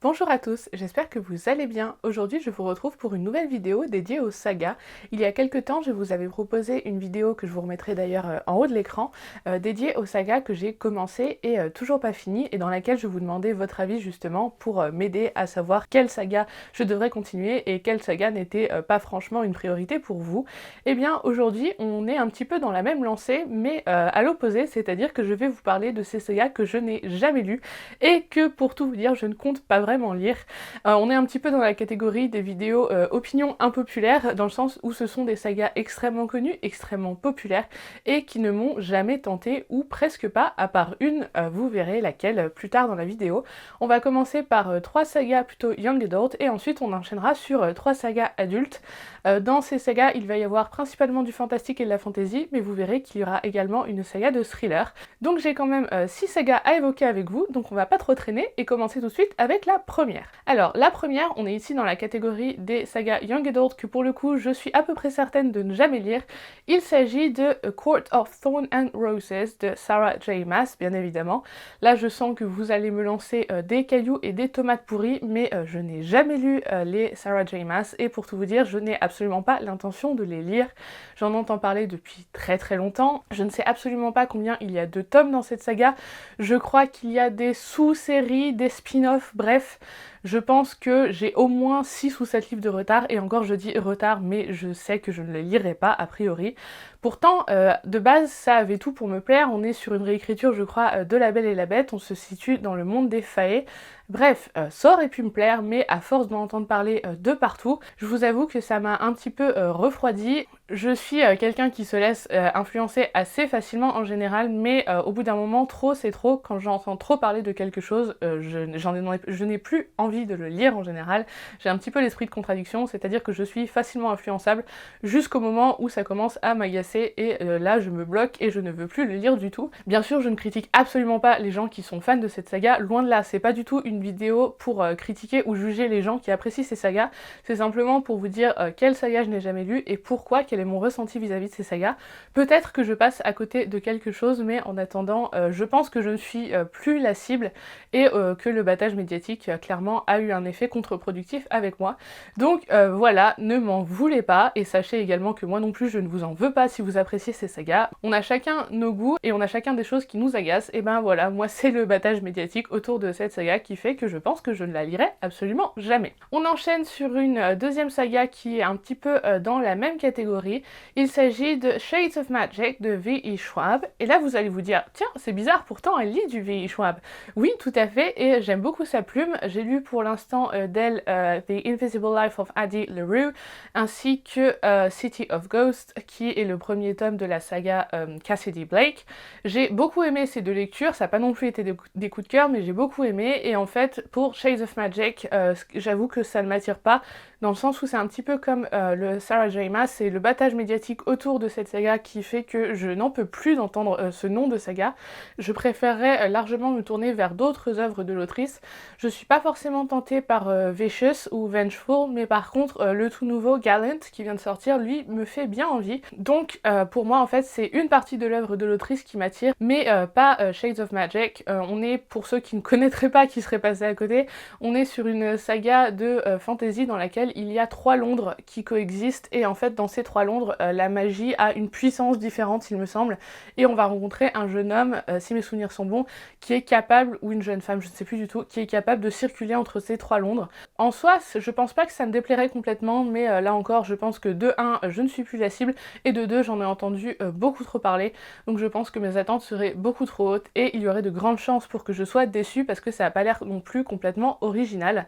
Bonjour à tous, j'espère que vous allez bien. Aujourd'hui, je vous retrouve pour une nouvelle vidéo dédiée aux sagas. Il y a quelques temps, je vous avais proposé une vidéo que je vous remettrai d'ailleurs en haut de l'écran, dédiée aux sagas que j'ai commencé et toujours pas fini, et dans laquelle je vous demandais votre avis justement pour m'aider à savoir quelle saga je devrais continuer et quelle saga n'était pas franchement une priorité pour vous. Eh bien, aujourd'hui, on est un petit peu dans la même lancée, mais à l'opposé, c'est-à-dire que je vais vous parler de ces sagas que je n'ai jamais lues et que, pour tout vous dire, je ne compte pas vraiment lire. On est un petit peu dans la catégorie des vidéos opinions impopulaires, dans le sens où ce sont des sagas extrêmement connues, extrêmement populaires, et qui ne m'ont jamais tenté, ou presque pas, à part une, vous verrez laquelle plus tard dans la vidéo. On va commencer par trois sagas plutôt young adult, et ensuite on enchaînera sur trois sagas adultes. Dans ces sagas, il va y avoir principalement du fantastique et de la fantasy, mais vous verrez qu'il y aura également une saga de thriller. Donc j'ai quand même 6 sagas à évoquer avec vous, donc on va pas trop traîner et commencer tout de suite avec la première. Alors la première, on est ici dans la catégorie des sagas young adult que pour le coup je suis à peu près certaine de ne jamais lire. Il s'agit de A Court of Thorns and Roses de Sarah J. Maas, bien évidemment. Là je sens que vous allez me lancer des cailloux et des tomates pourries, mais je n'ai jamais lu les Sarah J. Maas, et pour tout vous dire, je n'ai absolument pas l'intention de les lire. J'en entends parler depuis très très longtemps. Je ne sais absolument pas combien il y a de tomes dans cette saga. Je crois qu'il y a des sous-séries, des spin-offs, bref. Je pense que j'ai au moins 6 ou 7 livres de retard, et encore je dis retard, mais je sais que je ne les lirai pas a priori. Pourtant, de base, ça avait tout pour me plaire. On est sur une réécriture, je crois, de La Belle et la Bête. On se situe dans le monde des faées. Bref, ça aurait pu me plaire, mais à force d'en entendre parler de partout, je vous avoue que ça m'a un petit peu refroidi. Je suis quelqu'un qui se laisse influencer assez facilement en général, mais au bout d'un moment, trop c'est trop. Quand j'entends trop parler de quelque chose, je n'ai plus envie de le lire en général. J'ai un petit peu l'esprit de contradiction, c'est-à-dire que je suis facilement influençable jusqu'au moment où ça commence à m'agacer, et là je me bloque et je ne veux plus le lire du tout. Bien sûr, je ne critique absolument pas les gens qui sont fans de cette saga, loin de là, c'est pas du tout une vidéo pour critiquer ou juger les gens qui apprécient ces sagas, c'est simplement pour vous dire quelle saga je n'ai jamais lu et pourquoi, quel est mon ressenti vis-à-vis de ces sagas. Peut-être que je passe à côté de quelque chose, mais en attendant, je pense que je ne suis plus la cible, et que le battage médiatique clairement a eu un effet contre-productif avec moi. Donc voilà, ne m'en voulez pas, et sachez également que moi non plus je ne vous en veux pas si vous appréciez ces sagas. On a chacun nos goûts et on a chacun des choses qui nous agacent, et ben voilà, moi c'est le battage médiatique autour de cette saga qui fait que je pense que je ne la lirai absolument jamais. On enchaîne sur une deuxième saga qui est un petit peu dans la même catégorie. Il s'agit de Shades of Magic de V.E. Schwab, et là vous allez vous dire, tiens c'est bizarre, pourtant elle lit du V.E. Schwab. Oui, tout à fait, et j'aime beaucoup sa plume. J'ai lu pour l'instant d'elle The Invisible Life of Addie LaRue, ainsi que City of Ghosts, qui est le premier tome de la saga Cassidy Blake. J'ai beaucoup aimé ces deux lectures, ça n'a pas non plus été des coups de cœur, mais j'ai beaucoup aimé, et en fait, pour Shades of Magic, j'avoue que ça ne m'attire pas, dans le sens où c'est un petit peu comme le Sarah J. Maas, c'est le battage médiatique autour de cette saga qui fait que je n'en peux plus d'entendre ce nom de saga. Je préférerais largement me tourner vers d'autres œuvres de l'autrice. Je suis pas forcément tentée par Vicious ou Vengeful, mais par contre le tout nouveau Gallant qui vient de sortir, lui, me fait bien envie. Donc pour moi en fait c'est une partie de l'œuvre de l'autrice qui m'attire, mais pas Shades of Magic. On est, pour ceux qui ne connaîtraient pas, qui seraient passés à côté, on est sur une saga de fantasy dans laquelle il y a 3 Londres qui coexistent, et en fait dans ces 3 Londres, la magie a une puissance différente il me semble, et on va rencontrer un jeune homme, si mes souvenirs sont bons, qui est capable, ou une jeune femme, je ne sais plus du tout, qui est capable de circuler entre ces 3 Londres. En soi, je pense pas que ça me déplairait complètement, mais là encore, je pense que de 1, je ne suis plus la cible, et de 2, j'en ai entendu beaucoup trop parler, donc je pense que mes attentes seraient beaucoup trop hautes, et il y aurait de grandes chances pour que je sois déçue, parce que ça n'a pas l'air non plus complètement original.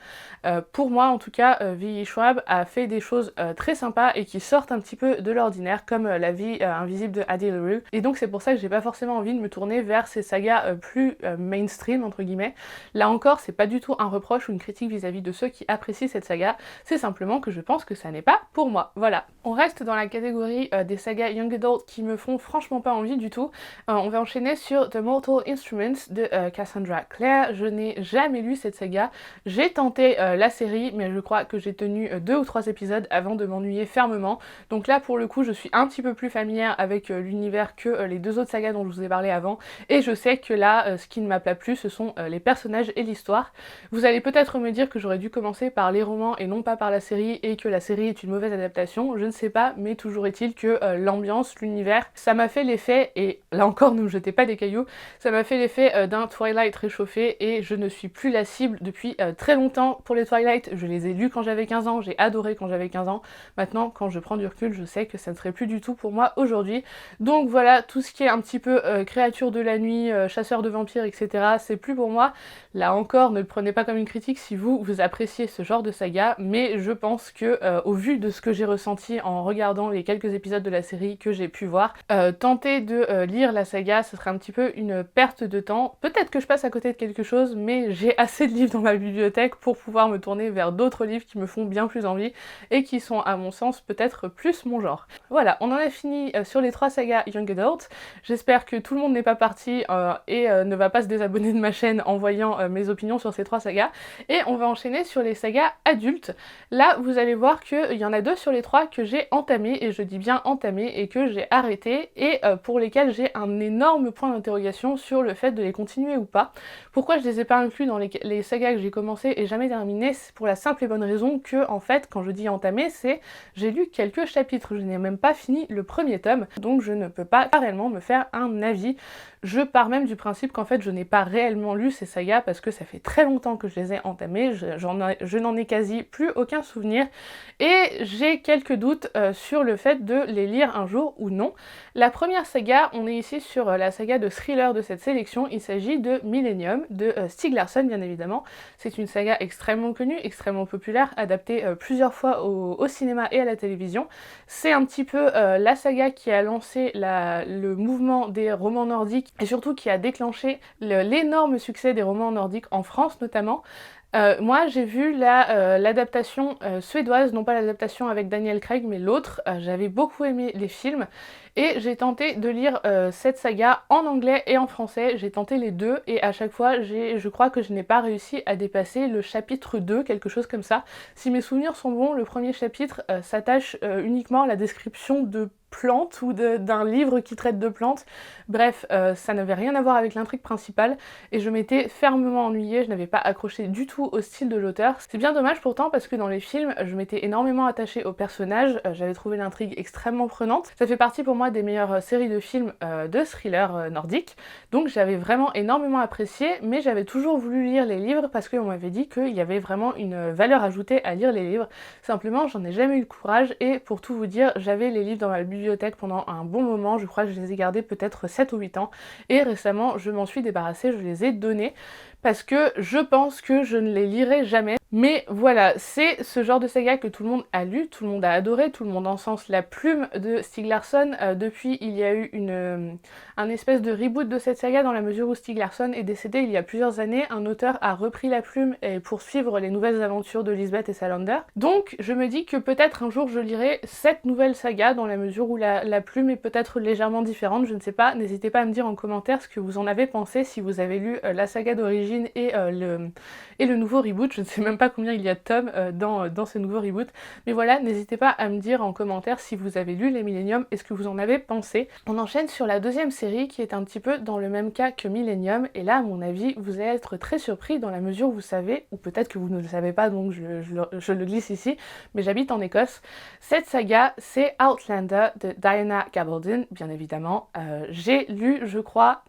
Pour moi, en tout cas, V.E. Schwab a fait des choses très sympas, et qui sortent un petit peu de l'ordinaire, comme La vie invisible de Addie LaRue, et donc c'est pour ça que j'ai pas forcément envie de me tourner vers ces sagas plus mainstream entre guillemets. Là encore, c'est pas du tout un reproche ou une critique vis-à-vis de ceux qui apprécient cette saga, c'est simplement que je pense que ça n'est pas pour moi. Voilà. On reste dans la catégorie des sagas young adult qui me font franchement pas envie du tout. On va enchaîner sur The Mortal Instruments de Cassandra Clare. Je n'ai jamais lu cette saga. J'ai tenté la série, mais je crois que j'ai tenu tenu 2 ou 3 épisodes avant de m'ennuyer fermement. Donc là pour le coup je suis un petit peu plus familière avec l'univers que les 2 autres sagas dont je vous ai parlé avant, et je sais que là ce qui ne m'a pas plu ce sont les personnages et l'histoire. Vous allez peut-être me dire que j'aurais dû commencer par les romans et non pas par la série, et que la série est une mauvaise adaptation, je ne sais pas, mais toujours est-il que l'ambiance, l'univers, ça m'a fait l'effet, et là encore ne me jetez pas des cailloux, ça m'a fait l'effet d'un Twilight réchauffé, et je ne suis plus la cible depuis très longtemps pour les Twilight. Je les ai lus quand j'avais 15 ans, j'ai adoré quand j'avais 15 ans, maintenant quand je prends du recul je sais que ça ne serait plus du tout pour moi aujourd'hui. Donc voilà, tout ce qui est un petit peu créature de la nuit, chasseur de vampires, etc. c'est plus pour moi. Là encore, ne le prenez pas comme une critique si vous appréciez ce genre de saga, mais je pense que au vu de ce que j'ai ressenti en regardant les quelques épisodes de la série que j'ai pu voir, tenter de lire la saga, ce serait un petit peu une perte de temps. Peut-être que je passe à côté de quelque chose, mais j'ai assez de livres dans ma bibliothèque pour pouvoir me tourner vers d'autres livres qui me font bien plus envie et qui sont à mon sens peut-être plus mon genre. Voilà, on en a fini sur les 3 sagas Young Adult. J'espère que tout le monde n'est pas parti et ne va pas se désabonner de ma chaîne en voyant mes opinions sur ces 3 sagas. Et on va enchaîner sur les sagas adultes. Là, vous allez voir qu'il y en a 2 sur les 3 que j'ai entamé, et je dis bien entamé, et que j'ai arrêté, et pour lesquels j'ai un énorme point d'interrogation sur le fait de les continuer ou pas. Pourquoi je les ai pas inclus dans les sagas que j'ai commencé et jamais terminé? C'est pour la simple et bonne raison que, en fait, quand je dis entamé, c'est j'ai lu quelques chapitres, je n'ai même pas fini le premier tome, donc je ne peux pas réellement me faire un avis. Je pars même du principe qu'en fait je n'ai pas réellement lu ces sagas parce que ça fait très longtemps que je les ai entamées, je n'en ai quasi plus aucun souvenir, et j'ai quelques doutes sur le fait de les lire un jour ou non. La première saga, on est ici sur la saga de thriller de cette sélection, il s'agit de Millennium, de Stieg Larsson bien évidemment. C'est une saga extrêmement connue, extrêmement populaire, adaptée plusieurs fois au cinéma et à la télévision. C'est un petit peu la saga qui a lancé le mouvement des romans nordiques, et surtout qui a déclenché l'énorme succès des romans nordiques en France notamment. Moi j'ai vu l'adaptation suédoise, non pas l'adaptation avec Daniel Craig mais l'autre, j'avais beaucoup aimé les films, et j'ai tenté de lire cette saga en anglais et en français, j'ai tenté les deux, et à chaque fois je crois que je n'ai pas réussi à dépasser le chapitre 2, quelque chose comme ça. Si mes souvenirs sont bons, le premier chapitre s'attache uniquement à la description de plantes ou d'un livre qui traite de plantes. Bref, ça n'avait rien à voir avec l'intrigue principale et je m'étais fermement ennuyée, je n'avais pas accroché du tout au style de l'auteur. C'est bien dommage pourtant parce que dans les films, je m'étais énormément attachée aux personnages, j'avais trouvé l'intrigue extrêmement prenante. Ça fait partie pour moi des meilleures séries de films de thriller nordiques, donc j'avais vraiment énormément apprécié, mais j'avais toujours voulu lire les livres parce qu'on m'avait dit qu'il y avait vraiment une valeur ajoutée à lire les livres. Simplement, j'en ai jamais eu le courage, et pour tout vous dire, j'avais les livres dans ma bibliothèque pendant un bon moment, je crois que je les ai gardés peut-être 7 ou 8 ans, et récemment je m'en suis débarrassée, je les ai donnés, parce que je pense que je ne les lirai jamais. Mais voilà, c'est ce genre de saga que tout le monde a lu, tout le monde a adoré, tout le monde encense la plume de Stieg Larsson. Depuis, il y a eu un espèce de reboot de cette saga dans la mesure où Stieg Larsson est décédé il y a plusieurs années. Un auteur a repris la plume pour suivre les nouvelles aventures de Lisbeth et Salander. Donc je me dis que peut-être un jour je lirai cette nouvelle saga dans la mesure où la plume est peut-être légèrement différente, je ne sais pas. N'hésitez pas à me dire en commentaire ce que vous en avez pensé, si vous avez lu la saga d'origine et le nouveau reboot. Je ne sais même pas combien il y a de tomes dans ce nouveau reboot, mais voilà, n'hésitez pas à me dire en commentaire si vous avez lu les Millennium et ce que vous en avez pensé. On enchaîne sur la deuxième série qui est un petit peu dans le même cas que Millennium, et là à mon avis vous allez être très surpris dans la mesure où vous savez, ou peut-être que vous ne le savez pas donc je le glisse ici, mais j'habite en Écosse. Cette saga c'est Outlander de Diana Gabaldon, bien évidemment. J'ai lu, je crois,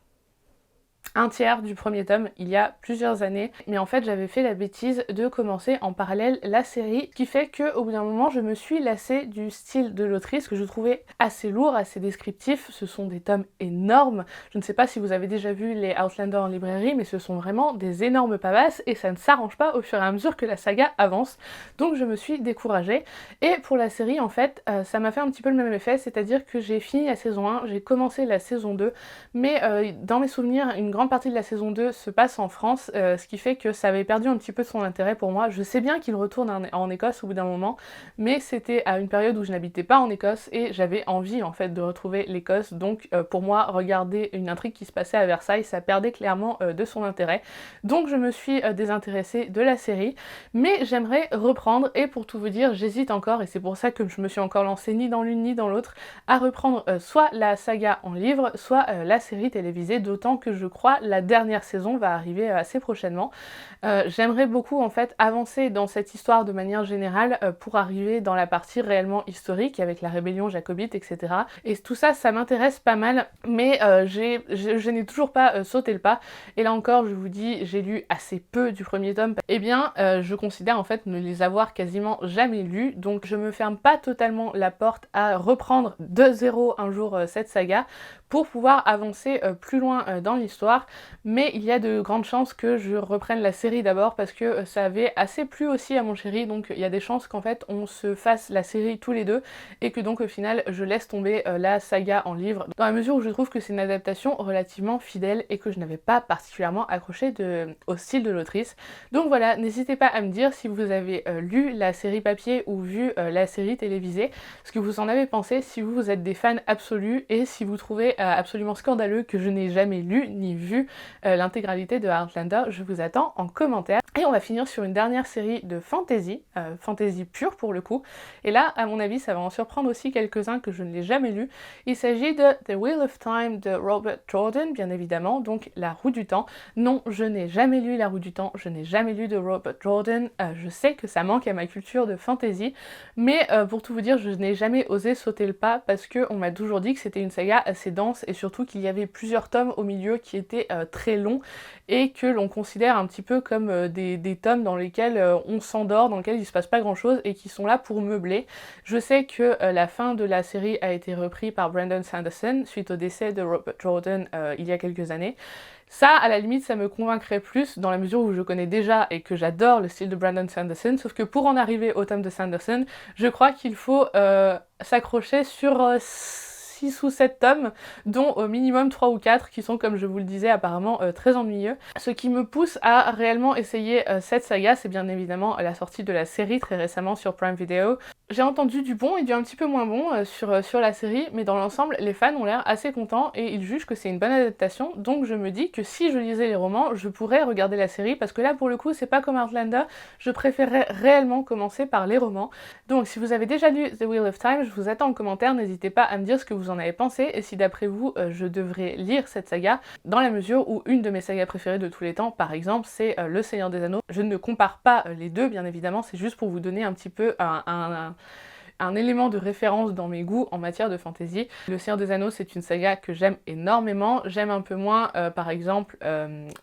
un tiers du premier tome il y a plusieurs années, mais en fait j'avais fait la bêtise de commencer en parallèle la série, ce qui fait qu'au bout d'un moment je me suis lassée du style de l'autrice que je trouvais assez lourd, assez descriptif. Ce sont des tomes énormes, je ne sais pas si vous avez déjà vu les Outlander en librairie, mais ce sont vraiment des énormes pavasses et ça ne s'arrange pas au fur et à mesure que la saga avance, donc je me suis découragée. Et pour la série en fait ça m'a fait un petit peu le même effet, c'est-à-dire que j'ai fini la saison 1, j'ai commencé la saison 2, mais dans mes souvenirs une grande grande partie de la saison 2 se passe en France, ce qui fait que ça avait perdu un petit peu de son intérêt pour moi. Je sais bien qu'il retourne en Écosse au bout d'un moment, mais c'était à une période où je n'habitais pas en Écosse et j'avais envie en fait de retrouver l'Écosse, donc pour moi regarder une intrigue qui se passait à Versailles, ça perdait clairement de son intérêt. Donc je me suis désintéressée de la série, mais j'aimerais reprendre et pour tout vous dire, j'hésite encore et c'est pour ça que je me suis encore lancée ni dans l'une ni dans l'autre à reprendre soit la saga en livre, soit la série télévisée, d'autant que je crois la dernière saison va arriver assez prochainement. J'aimerais beaucoup en fait avancer dans cette histoire de manière générale pour arriver dans la partie réellement historique avec la rébellion jacobite, etc. Et tout ça, ça m'intéresse pas mal, mais je n'ai toujours pas sauté le pas. Et là encore, je vous dis, j'ai lu assez peu du premier tome. Eh bien, je considère en fait ne les avoir quasiment jamais lus, donc je me ferme pas totalement la porte à reprendre de zéro un jour cette saga pour pouvoir avancer plus loin dans l'histoire, mais il y a de grandes chances que je reprenne la série d'abord parce que ça avait assez plu aussi à mon chéri, donc il y a des chances qu'en fait on se fasse la série tous les deux et que donc au final je laisse tomber la saga en livre, dans la mesure où je trouve que c'est une adaptation relativement fidèle et que je n'avais pas particulièrement accroché au style de l'autrice. Donc voilà, n'hésitez pas à me dire si vous avez lu la série papier ou vu la série télévisée, ce que vous en avez pensé, si vous êtes des fans absolus et si vous trouvez absolument scandaleux que je n'ai jamais lu ni vu l'intégralité de Outlander. Je vous attends en commentaire. Et on va finir sur une dernière série de fantasy, fantasy pure pour le coup. Et là, à mon avis, ça va en surprendre aussi quelques-uns que je ne l'ai jamais lu. Il s'agit de The Wheel of Time de Robert Jordan, bien évidemment, donc La Roue du Temps. Non, je n'ai jamais lu La Roue du Temps, je n'ai jamais lu de Robert Jordan. Je sais que ça manque à ma culture de fantasy, mais pour tout vous dire, je n'ai jamais osé sauter le pas parce qu'on m'a toujours dit que c'était une saga assez dense et surtout qu'il y avait plusieurs tomes au milieu qui étaient très longs et que l'on considère un petit peu comme des tomes dans lesquels on s'endort, dans lesquels il se passe pas grand chose et qui sont là pour meubler. Je sais que la fin de la série a été reprise par Brandon Sanderson suite au décès de Robert Jordan il y a quelques années. Ça, à la limite, ça me convaincrait plus dans la mesure où je connais déjà et que j'adore le style de Brandon Sanderson, sauf que pour en arriver au tome de Sanderson, je crois qu'il faut s'accrocher sur 6 ou 7 tomes, dont au minimum 3 ou 4 qui sont, comme je vous le disais, apparemment très ennuyeux. Ce qui me pousse à réellement essayer cette saga, c'est bien évidemment la sortie de la série très récemment sur Prime Video. J'ai entendu du bon et du un petit peu moins bon sur la série, mais dans l'ensemble, les fans ont l'air assez contents et ils jugent que c'est une bonne adaptation, donc je me dis que si je lisais les romans, je pourrais regarder la série, parce que là, pour le coup, c'est pas comme Outlander, je préférerais réellement commencer par les romans. Donc si vous avez déjà lu The Wheel of Time, je vous attends en commentaire, n'hésitez pas à me dire ce que vous en avez pensé, et si d'après vous, je devrais lire cette saga, dans la mesure où une de mes sagas préférées de tous les temps, par exemple, c'est Le Seigneur des Anneaux. Je ne compare pas les deux, bien évidemment, c'est juste pour vous donner un petit peu un élément de référence dans mes goûts en matière de fantasy. Le Seigneur des Anneaux, c'est une saga que j'aime énormément. J'aime un peu moins, par exemple,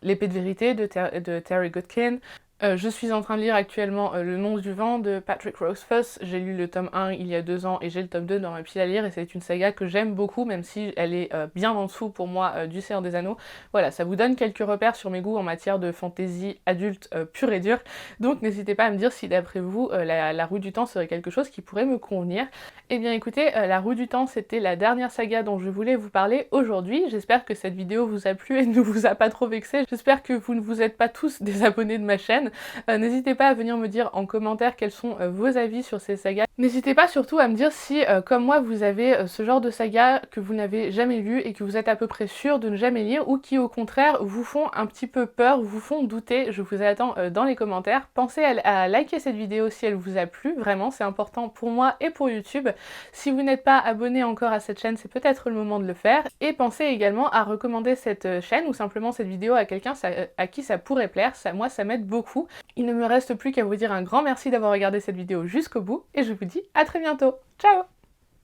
L'Épée de Vérité de Terry Goodkin. Je suis en train de lire actuellement Le Nom du Vent de Patrick Rothfuss. J'ai lu le tome 1 il y a 2 ans et j'ai le tome 2 dans ma pile à lire et c'est une saga que j'aime beaucoup, même si elle est bien en dessous pour moi du Seigneur des Anneaux. Voilà, ça vous donne quelques repères sur mes goûts en matière de fantasy adulte pure et dure. Donc n'hésitez pas à me dire si d'après vous la Roue du Temps serait quelque chose qui pourrait me convenir. Eh bien écoutez, La Roue du Temps, c'était la dernière saga dont je voulais vous parler aujourd'hui. J'espère que cette vidéo vous a plu et ne vous a pas trop vexé. J'espère que vous ne vous êtes pas tous désabonnés de ma chaîne. N'hésitez pas à venir me dire en commentaire quels sont vos avis sur ces sagas. N'hésitez pas surtout à me dire si, comme moi, vous avez ce genre de saga que vous n'avez jamais lu et que vous êtes à peu près sûr de ne jamais lire, ou qui au contraire vous font un petit peu peur, vous font douter. Je vous attends dans les commentaires. Pensez à liker cette vidéo si elle vous a plu, vraiment c'est important pour moi et pour YouTube. Si vous n'êtes pas abonné encore à cette chaîne, c'est peut-être le moment de le faire. Et pensez également à recommander cette chaîne ou simplement cette vidéo à quelqu'un à qui ça pourrait plaire. Moi ça m'aide beaucoup. Il ne me reste plus qu'à vous dire un grand merci d'avoir regardé cette vidéo jusqu'au bout et je vous dis à très bientôt. Ciao!